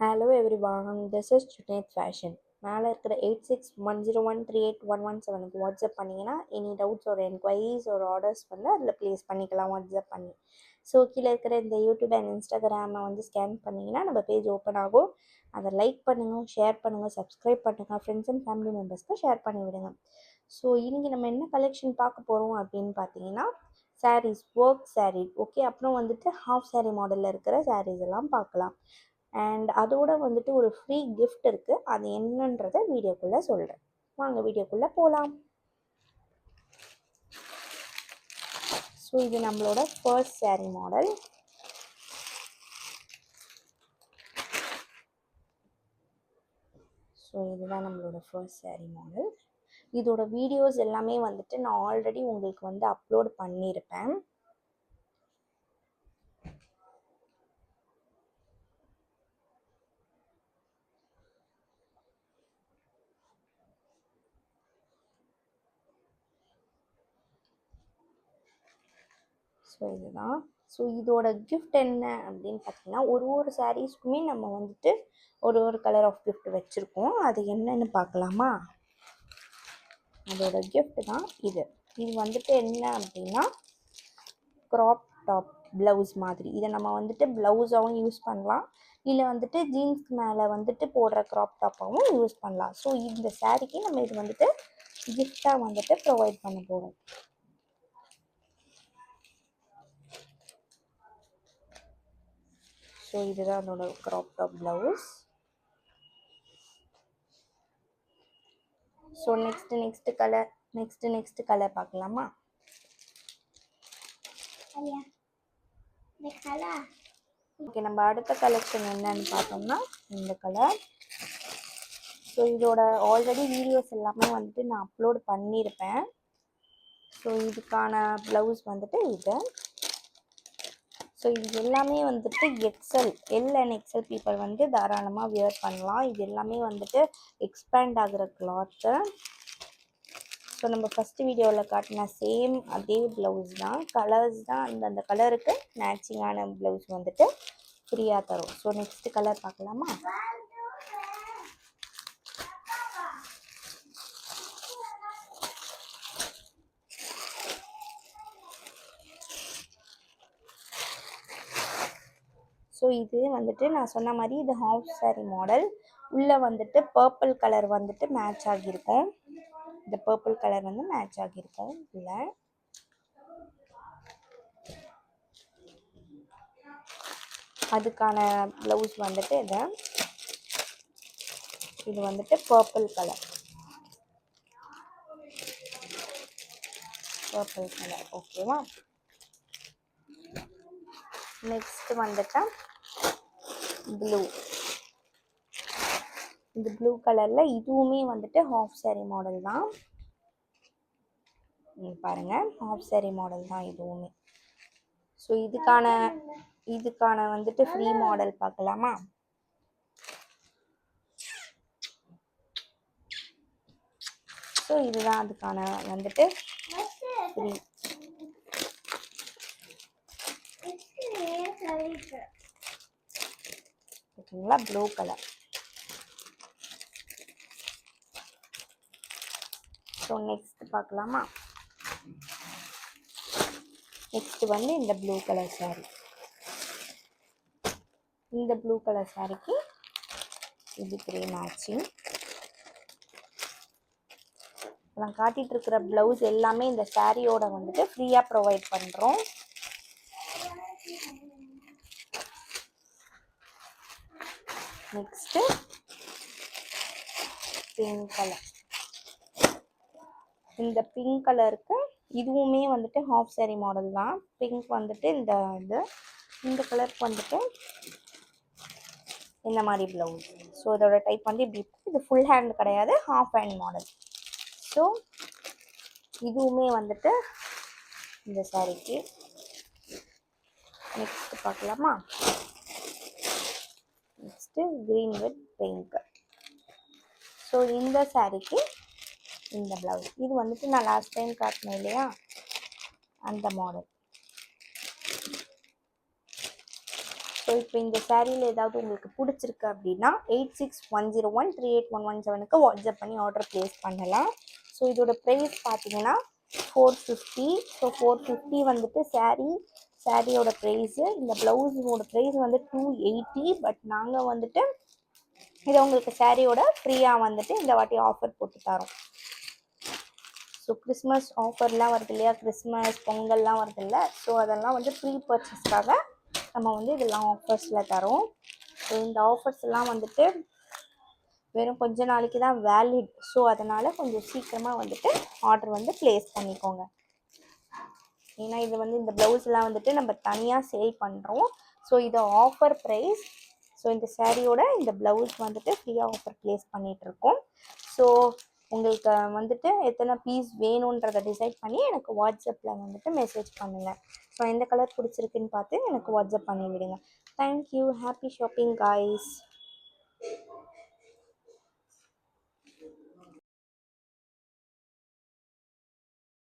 Hello everyone, this is Junaid Fashion. மேலே இருக்கிற 8610138117 WhatsApp பண்ணிங்கன்னா எனி டவுட்ஸ் ஒரு என்கொயரிஸ் ஒரு ஆர்டர்ஸ் வந்து அதில் ப்ளேஸ் பண்ணிக்கலாம் வாட்ஸ்அப் பண்ணி. ஸோ கீழே இருக்கிற இந்த யூடியூப் அண்ட் இன்ஸ்டாகிராமை வந்து ஸ்கேன் பண்ணிங்கன்னா நம்ம பேஜ் ஓப்பன் ஆகும். அதை லைக் பண்ணுங்கள், ஷேர் பண்ணுங்கள், சப்ஸ்கிரைப் பண்ணுங்கள், ஃப்ரெண்ட்ஸ் அண்ட் ஃபேமிலி மெம்பர்ஸ்க்கு ஷேர் பண்ணி விடுங்க. ஸோ இன்றைக்கி நம்ம என்ன கலெக்ஷன் பார்க்க போகிறோம் அப்படின்னு பார்த்தீங்கன்னா சாரீஸ், ஒர்க் சாரீ, ஓகே. அப்புறம் வந்துட்டு ஹாஃப் சாரீ மாடலில் இருக்கிற சாரீஸ் எல்லாம் பார்க்கலாம். அண்ட் அதோட வந்துட்டு ஒரு ஃப்ரீ கிஃப்ட் இருக்குது. அது என்னன்றதை வீடியோக்குள்ளே சொல்கிறேன். வாங்க வீடியோக்குள்ளே போகலாம். ஸோ இது நம்மளோட ஃபர்ஸ்ட் சாரீ மாடல். ஸோ இதுதான் நம்மளோட ஃபர்ஸ்ட் சாரீ மாடல். இதோட வீடியோஸ் எல்லாமே வந்துட்டு நான் ஆல்ரெடி உங்களுக்கு வந்து அப்லோட் பண்ணியிருப்பேன். ஸோ இதுதான். ஸோ இதோட கிஃப்ட் என்ன அப்படின்னு பார்த்தீங்கன்னா ஒரு சாரீஸ்க்குமே நம்ம வந்துட்டு ஒரு கலர் ஆஃப் கிஃப்ட் வச்சுருக்கோம். அது என்னன்னு பார்க்கலாமா? அதோட கிஃப்ட் தான் இது. இது வந்துட்டு என்ன அப்படின்னா க்ராப் டாப் ப்ளவுஸ் மாதிரி. இதை நம்ம வந்துட்டு ப்ளவுஸாகவும் யூஸ் பண்ணலாம், இல்லை வந்துட்டு ஜீன்ஸ்க்கு மேலே வந்துட்டு போடுற க்ராப் டாப்பாகவும் யூஸ் பண்ணலாம். ஸோ இந்த சாரீக்கு நம்ம இது வந்துட்டு கிஃப்டாக வந்துட்டு ப்ரொவைட் பண்ண போகிறோம். ஸோ இதுதான் அதோட crop top blouse. So next colour பார்க்கலாமா? ஓகே, நம்ம அடுத்த கலெக்ஷன் என்னன்னு பார்த்தோம்னா இந்த கலர். ஸோ இதோட ஆல்ரெடி வீடியோஸ் எல்லாமே வந்துட்டு நான் அப்லோட் பண்ணியிருப்பேன். ஸோ இதுக்கான ப்ளவுஸ் வந்துட்டு இது. ஸோ இது எல்லாமே வந்துட்டு எல் அண்ட் எக்ஸல் பீப்புள் வந்து தாராளமாக வியர் பண்ணலாம். இது எல்லாமே வந்துட்டு எக்ஸ்பேண்ட் ஆகிற கிளாத்து. ஸோ நம்ம ஃபஸ்ட்டு வீடியோவில் காட்டின சேம் அதே ப்ளவுஸ் தான். கலர்ஸ் தான் அந்த கலருக்கு மேட்சிங்கான ப்ளவுஸ் வந்துட்டு ஃப்ரீயாக தரும். ஸோ நெக்ஸ்ட் கலர் பார்க்கலாமா? ஸோ இது வந்துட்டு நான் சொன்ன மாதிரி இது ஹாஃப் சாரீ மாடல். உள்ளே வந்துட்டு பர்பிள் கலர் வந்துட்டு மேட்ச் ஆகியிருக்கும். இந்த பர்பிள் கலர் வந்து மேட்ச் ஆகியிருக்கும் இல்லை. அதுக்கான ப்ளவுஸ் வந்துட்டு இது வந்துட்டு பர்பிள் கலர். ஓகேவா? நெக்ஸ்ட் வந்துட்டு ப்ளூ. இந்த ப்ளூ கலரில் இதுவுமே வந்துட்டு ஹாஃப் சாரீ மாடல் தான். பாருங்கள், ஹாஃப் சாரீ மாடல் தான் இதுவுமே. ஸோ இதுக்கான வந்துட்டு ஃப்ரீ மாடல் பார்க்கலாமா? ஸோ இதுதான் அதுக்கான வந்துட்டு ஃப்ரீ. ஓகேங்களா? Blue colour. ஸோ நெக்ஸ்ட் பார்க்கலாமா? நெக்ஸ்ட் வந்து இந்த ப்ளூ கலர் சாரீ. இந்த ப்ளூ கலர் சாரீக்கு இது க்ரே மேட்சிங். நான் காட்டிகிட்டு இருக்கிற ப்ளவுஸ் எல்லாமே இந்த சாரியோட வந்துட்டு ஃப்ரீயாக ப்ரொவைட் பண்ணுறோம். Next pink colour. இந்த பிங்க் கலருக்கு இதுவுமே வந்துட்டு ஹாஃப் சாரீ மாடல் தான். பிங்க் வந்துட்டு இந்த கலருக்கு வந்துட்டு இந்த மாதிரி ப்ளவுஸ். ஸோ இதோட டைப் வந்து இப்படி இருக்குது. இது ஃபுல் ஹேண்ட் கிடையாது, ஹாஃப் ஹேண்ட் மாடல். ஸோ இதுவுமே வந்துட்டு இந்த சாரீக்கு. நெக்ஸ்ட் பார்க்கலாமா? Next green with pink. So இந்த சாரீக்கு இந்த ப்ளவுஸ். இது வந்துட்டு நான் லாஸ்ட் டைம் காட்டினேன் இல்லையா, அந்த மாடல். ஸோ இப்போ இந்த சாரியில் ஏதாவது உங்களுக்கு பிடிச்சிருக்கு அப்படின்னா 8610138117க்கு வாட்ஸ்அப் பண்ணி ஆர்டர் ப்ளேஸ் பண்ணலாம். ஸோ இதோட ப்ரைஸ் பார்த்தீங்கன்னா 450. ஸோ 450 வந்துட்டு சாரியோட ப்ரைஸு. இந்த ப்ளவுஸோட ப்ரைஸ் வந்து 280. பட் நாங்கள் வந்துட்டு இதை உங்களுக்கு சாரியோட ஃப்ரீயாக வந்துட்டு இந்த வாட்டி ஆஃபர் போட்டு தரோம். ஸோ கிறிஸ்மஸ் ஆஃபர்லாம் வருது இல்லையா, கிறிஸ்மஸ் பொங்கல்லாம் வருது இல்லை, ஸோ அதெல்லாம் வந்து ப்ரீ பர்ச்சேஸ்க்காக நம்ம வந்து இதெல்லாம் ஆஃபர்ஸில் தரோம். ஸோ இந்த ஆஃபர்ஸ் எல்லாம் வந்துட்டு வெறும் கொஞ்ச நாளைக்கு தான் வேலிட். ஸோ அதனால் கொஞ்சம் சீக்கிரமாக வந்துட்டு ஆர்டர் வந்து ப்ளேஸ் பண்ணிக்கோங்க. ஏன்னா இது வந்து இந்த ப்ளவுஸ்லாம் வந்துட்டு நம்ம தனியாக சேல் பண்ணுறோம். ஸோ இது ஆஃபர் ப்ரைஸ். ஸோ இந்த சாரியோட இந்த ப்ளவுஸ் வந்துட்டு ஃப்ரீயாக ஆஃபர் ப்ளேஸ் பண்ணிகிட்ருக்கோம். ஸோ உங்களுக்கு வந்துட்டு எத்தனை பீஸ் வேணுன்றதை டிசைட் பண்ணி எனக்கு வாட்ஸ்அப்பில் வந்துட்டு மெசேஜ் பண்ணுங்கள். ஸோ எந்த கலர் பிடிச்சிருக்குன்னு பார்த்து எனக்கு வாட்ஸ்அப் பண்ணி விடுங்க. தேங்க்யூ. Happy shopping guys.